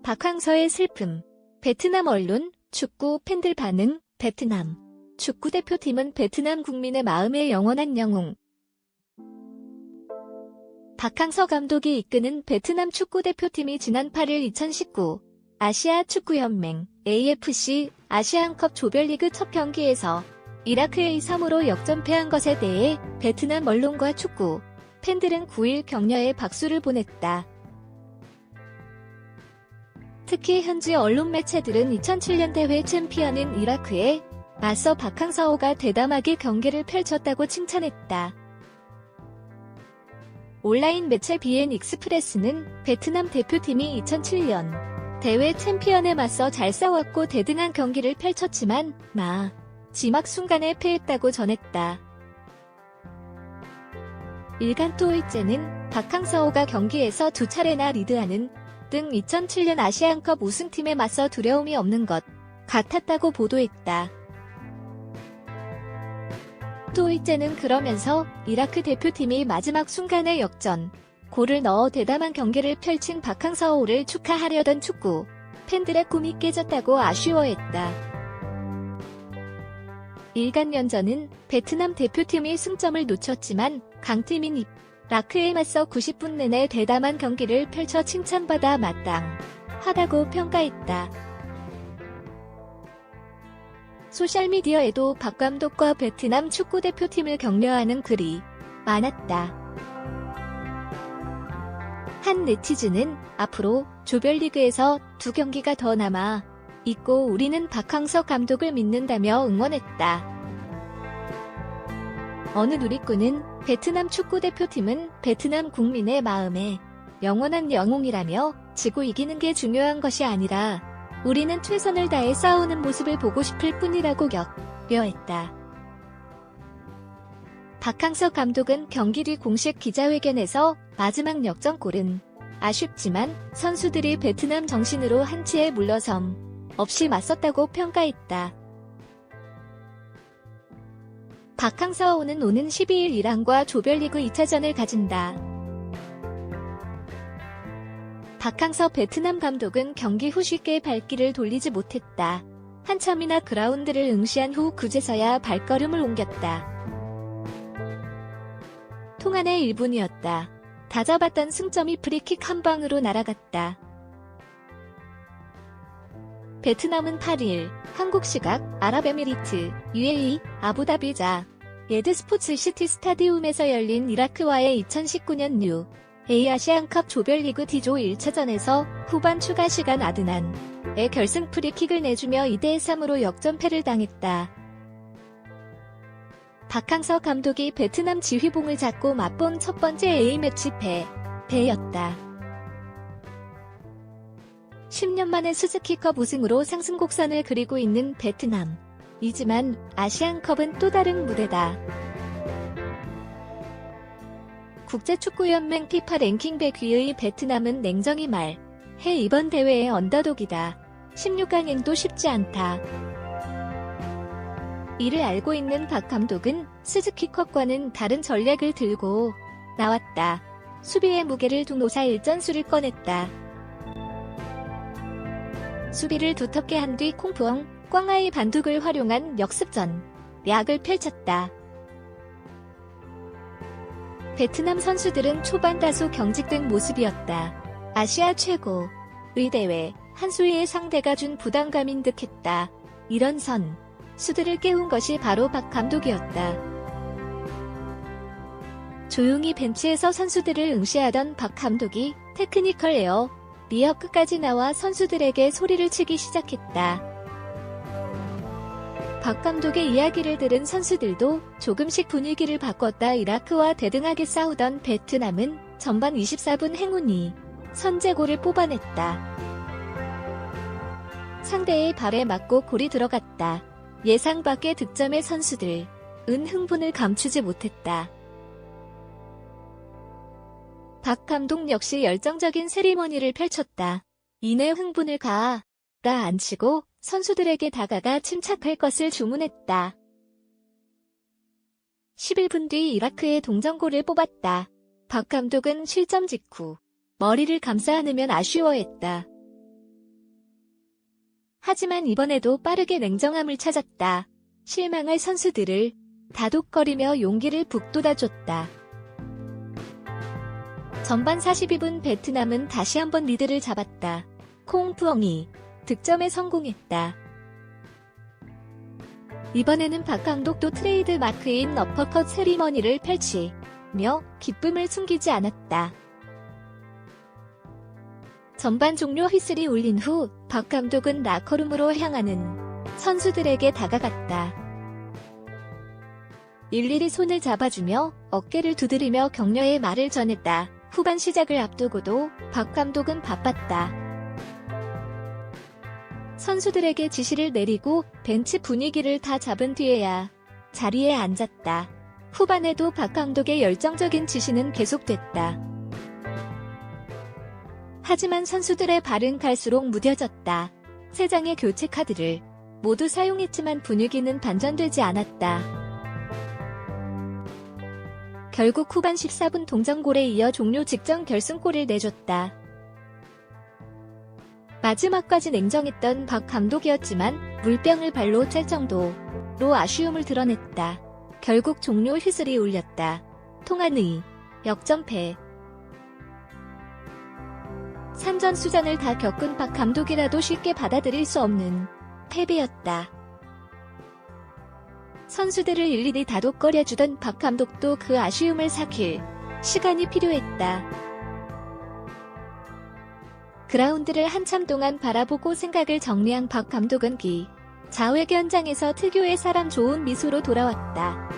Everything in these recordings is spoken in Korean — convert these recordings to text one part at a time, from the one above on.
박항서의 슬픔. 베트남 언론, 축구 팬들 반응. 베트남 축구대표팀은 베트남 국민의 마음의 영원한 영웅. 박항서 감독이 이끄는 베트남 축구대표팀이 지난 8일 2019 아시아 축구연맹 AFC 아시안컵 조별리그 첫 경기에서 이라크에 2-3으로 역전패한 것에 대해 베트남 언론과 축구 팬들은 9일 격려의 박수를 보냈다. 특히 현지 언론 매체들은 2007년 대회 챔피언인 이라크에 맞서 박항서가 대담하게 경기를 펼쳤다고 칭찬했다. 온라인 매체 BN 익스프레스는 베트남 대표팀이 2007년 대회 챔피언에 맞서 잘 싸웠고 대등한 경기를 펼쳤지만 마지막 순간에 패했다고 전했다. 일간 토이째는 박항서가 경기에서 2차례나 리드하는 등 2007년 아시안컵 우승팀에 맞서 두려움이 없는 것 같았다고 보도했다. 토이째는 그러면서 이라크 대표팀이 마지막 순간에 역전 골을 넣어 대담한 경기를 펼친 박항서를 축하하려던 축구 팬들의 꿈이 깨졌다고 아쉬워했다. 일간연전은 베트남 대표팀이 승점을 놓쳤지만 강팀인 이라크에 맞서 90분 내내 대담한 경기를 펼쳐 칭찬받아 마땅하다고 평가했다. 소셜미디어에도 박 감독과 베트남 축구대표팀을 격려하는 글이 많았다. 한 네티즌은 앞으로 조별리그에서 2경기가 더 남아 있고 우리는 박항서 감독을 믿는다며 응원했다. 어느 누리꾼은 베트남 축구대표팀은 베트남 국민의 마음에 영원한 영웅이라며 지고 이기는 게 중요한 것이 아니라 우리는 최선을 다해 싸우는 모습을 보고 싶을 뿐이라고 격려했다. 박항서 감독은 경기 뒤 공식 기자회견에서 마지막 역전골은 아쉽지만 선수들이 베트남 정신으로 한치의 물러섬 없이 맞섰다고 평가했다. 박항서는 오는 12일 이란과 조별리그 2차전을 가진다. 박항서 베트남 감독은 경기 후 쉽게 발길을 돌리지 못했다. 한참이나 그라운드를 응시한 후 그제서야 발걸음을 옮겼다. 통안의 1분이었다. 다잡았던 승점이 프리킥 한 방으로 날아갔다. 베트남은 8일 한국 시각 아랍에미리트 UAE 아부다비자 예드 스포츠 시티 스타디움에서 열린 이라크와의 2019년 UAE 아시안컵 조별리그 D조 1차전에서 후반 추가 시간 아드난의 결승 프리킥을 내주며 2-3으로 역전패를 당했다. 박항서 감독이 베트남 지휘봉을 잡고 맛본 첫 번째 A매치 패배였다. 10년 만에 스즈키컵 우승으로 상승곡선을 그리고 있는 베트남이지만 아시안컵은 또 다른 무대다. 국제축구연맹 피파 랭킹 100위의 베트남은 냉정히 말해 이번 대회의 언더독이다. 16강행도 쉽지 않다. 이를 알고 있는 박 감독은 스즈키컵과는 다른 전략을 들고 나왔다. 수비의 무게를 둔 노사 일전술을 꺼냈다. 수비를 두텁게 한 뒤 콩푸엉, 꽝아이 반둑을 활용한 역습전 약을 펼쳤다. 베트남 선수들은 초반 다소 경직된 모습이었다. 아시아 최고의 대회 한수위의 상대가 준 부담감인 듯했다. 이런 선수들을 깨운 것이 바로 박 감독이었다. 조용히 벤치에서 선수들을 응시하던 박 감독이 테크니컬 에어 리어 끝까지 나와 선수들에게 소리를 치기 시작했다. 박 감독의 이야기를 들은 선수들도 조금씩 분위기를 바꿨다. 이라크와 대등하게 싸우던 베트남은 전반 24분 행운이 선제골을 뽑아냈다. 상대의 발에 맞고 골이 들어갔다. 예상 밖의 득점의 선수들은 흥분을 감추지 못했다. 박 감독 역시 열정적인 세리머니를 펼쳤다. 이내 흥분을 가라앉히고 선수들에게 다가가 침착할 것을 주문했다. 11분 뒤 이라크의 동점골을 뽑았다. 박 감독은 실점 직후 머리를 감싸 안으면 아쉬워했다. 하지만 이번에도 빠르게 냉정함을 찾았다. 실망할 선수들을 다독거리며 용기를 북돋아줬다. 전반 42분 베트남은 다시 한번 리드를 잡았다. 콩 푸엉이 득점에 성공했다. 이번에는 박 감독도 트레이드 마크인 어퍼컷 세리머니를 펼치며 기쁨을 숨기지 않았다. 전반 종료 휘슬이 울린 후 박 감독은 라커룸으로 향하는 선수들에게 다가갔다. 일일이 손을 잡아주며 어깨를 두드리며 격려의 말을 전했다. 후반 시작을 앞두고도 박 감독은 바빴다. 선수들에게 지시를 내리고 벤치 분위기를 다 잡은 뒤에야 자리에 앉았다. 후반에도 박 감독의 열정적인 지시는 계속됐다. 하지만 선수들의 발은 갈수록 무뎌졌다. 3장의 교체 카드를 모두 사용했지만 분위기는 반전되지 않았다. 결국 후반 14분 동점골에 이어 종료 직전 결승골을 내줬다. 마지막까지 냉정했던 박 감독이었지만 물병을 발로 찰 정도로 아쉬움을 드러냈다. 결국 종료 휘슬이 울렸다. 통한의 역전패. 산전수전을 다 겪은 박 감독이라도 쉽게 받아들일 수 없는 패배였다. 선수들을 일일이 다독거려주던 박 감독도 그 아쉬움을 삭힐 시간이 필요했다. 그라운드를 한참 동안 바라보고 생각을 정리한 박 감독은 기자회견장에서 특유의 사람 좋은 미소로 돌아왔다.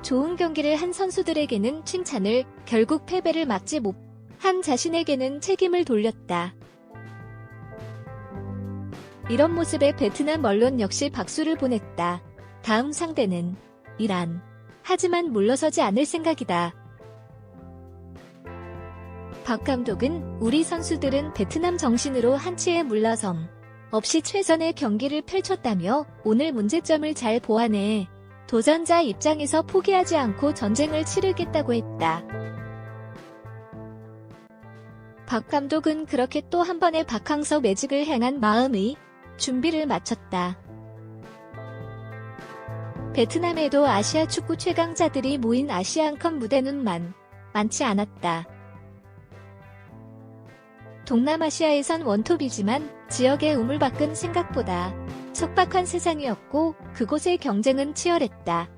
좋은 경기를 한 선수들에게는 칭찬을, 결국 패배를 막지 못한 자신에게는 책임을 돌렸다. 이런 모습에 베트남 언론 역시 박수를 보냈다. 다음 상대는 이란. 하지만 물러서지 않을 생각이다. 박 감독은 우리 선수들은 베트남 정신으로 한치의 물러섬 없이 최선의 경기를 펼쳤다며 오늘 문제점을 잘 보완해 도전자 입장에서 포기하지 않고 전쟁을 치르겠다고 했다. 박 감독은 그렇게 또 한 번의 박항서 매직을 향한 마음의 준비를 마쳤다. 베트남에도 아시아 축구 최강자들이 모인 아시안컵 무대는 많지 않았다. 동남아시아에선 원톱이지만 지역의 우물밖은 생각보다 척박한 세상이었고 그곳의 경쟁은 치열했다.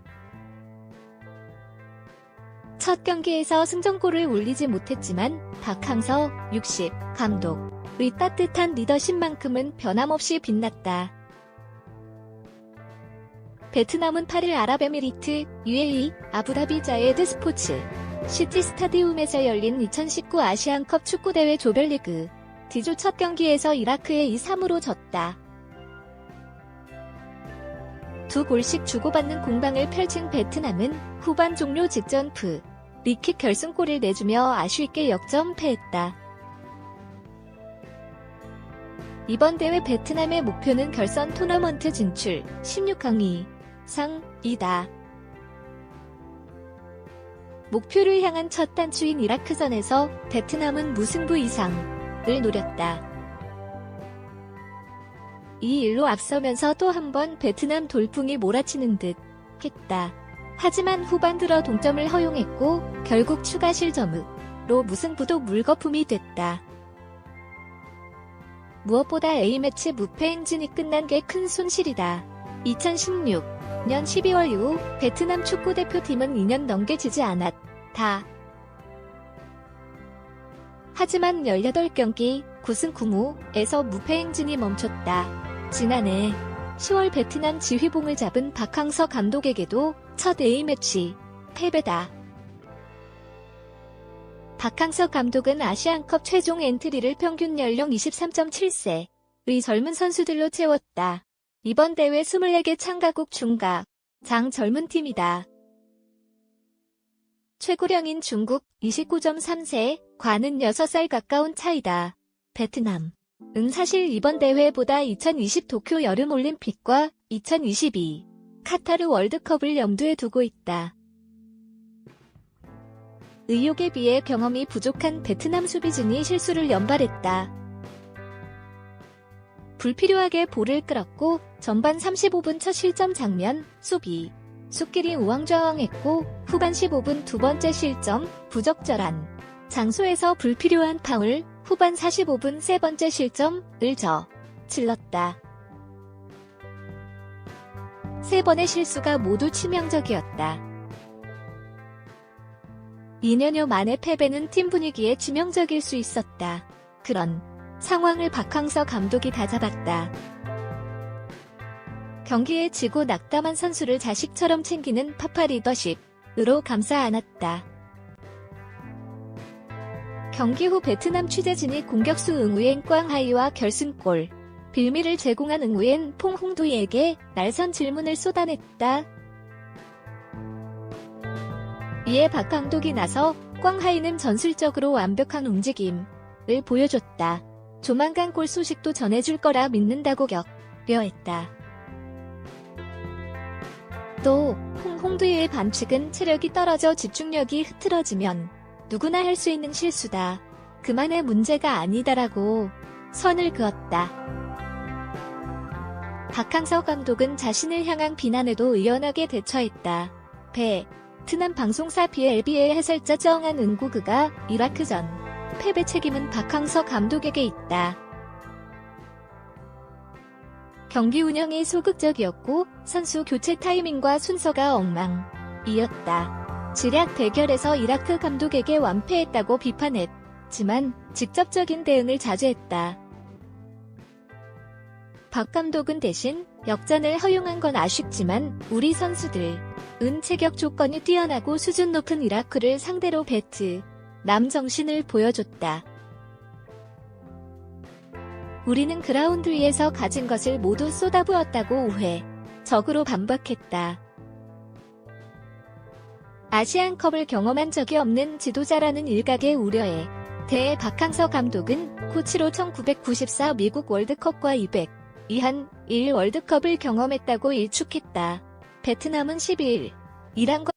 첫 경기에서 승전골을 올리지 못했지만 박항서 60 감독의 따뜻한 리더십만큼은 변함없이 빛났다. 베트남은 8일 아랍에미리트 UAE 아부다비 자예드 스포츠 시티 스타디움에서 열린 2019 아시안컵 축구대회 조별리그 D조 첫 경기에서 이라크에 2-3으로 졌다. 2골씩 주고받는 공방을 펼친 베트남은 후반 종료 직전 리킥 결승골을 내주며 아쉽게 역전패했다. 이번 대회 베트남의 목표는 결선 토너먼트 진출 16강 이상이다. 목표를 향한 첫 단추인 이라크전에서 베트남은 무승부 이상을 노렸다. 이 일로 앞서면서 또 한 번 베트남 돌풍이 몰아치는 듯 했다. 하지만 후반 들어 동점을 허용했고 결국 추가 실점으로 무승부도 물거품이 됐다. 무엇보다 A매치 무패 행진이 끝난 게 큰 손실이다. 2016년 12월 이후 베트남 축구대표팀은 2년 넘게 지지 않았다. 하지만 18경기 9승 9무에서 무패 행진이 멈췄다. 지난해 10월 베트남 지휘봉을 잡은 박항서 감독에게도 첫 A매치 패배다. 박항서 감독은 아시안컵 최종 엔트리를 평균 연령 23.7세의 젊은 선수들로 채웠다. 이번 대회 24개 참가국 중각 장 젊은 팀이다. 최고령인 중국 29.3세, 과는 6살 가까운 차이다. 베트남 사실 이번 대회보다 2020 도쿄 여름올림픽과 2022 카타르 월드컵을 염두에 두고 있다. 의욕에 비해 경험이 부족한 베트남 수비진이 실수를 연발했다. 불필요하게 볼을 끌었고 전반 35분 첫 실점 장면, 수비. 수끼리 우왕좌왕했고 후반 15분 두 번째 실점, 부적절한 장소에서 불필요한 파울, 후반 45분 세 번째 실점을 질렀다. 세 번의 실수가 모두 치명적이었다. 2년여 만의 패배는 팀 분위기에 치명적일 수 있었다. 그런 상황을 박항서 감독이 다잡았다. 경기에 지고 낙담한 선수를 자식처럼 챙기는 파파 리더십으로 감싸 안았다. 경기 후 베트남 취재진이 공격수 응우엔 꽝하이와 결승골 빌미를 제공한 응우엔 퐁홍두이에게 날선 질문을 쏟아냈다. 이에 박 감독이 나서 꽝하이는 전술적으로 완벽한 움직임을 보여줬다. 조만간 골 소식도 전해줄 거라 믿는다고 격려했다. 또 홍두이의 반칙은 체력이 떨어져 집중력이 흐트러지면 누구나 할 수 있는 실수다. 그만의 문제가 아니다라고 선을 그었다. 박항서 감독은 자신을 향한 비난에도 의연하게 대처했다. 베트남 방송사 BLB의 해설자 정한 은구그가 이라크전 패배 책임은 박항서 감독에게 있다. 경기 운영이 소극적이었고 선수 교체 타이밍과 순서가 엉망이었다. 지략 대결에서 이라크 감독에게 완패했다고 비판했지만 직접적인 대응을 자제했다. 박 감독은 대신 역전을 허용한 건 아쉽지만 우리 선수들은 체격 조건이 뛰어나고 수준 높은 이라크를 상대로 베트남 정신을 보여줬다. 우리는 그라운드 위에서 가진 것을 모두 쏟아부었다고 우회적으로 반박했다. 아시안컵을 경험한 적이 없는 지도자라는 일각의 우려에 대해 박항서 감독은 코치로 1994 미국 월드컵과 201 월드컵을 경험했다고 일축했다. 베트남은 12일 이란과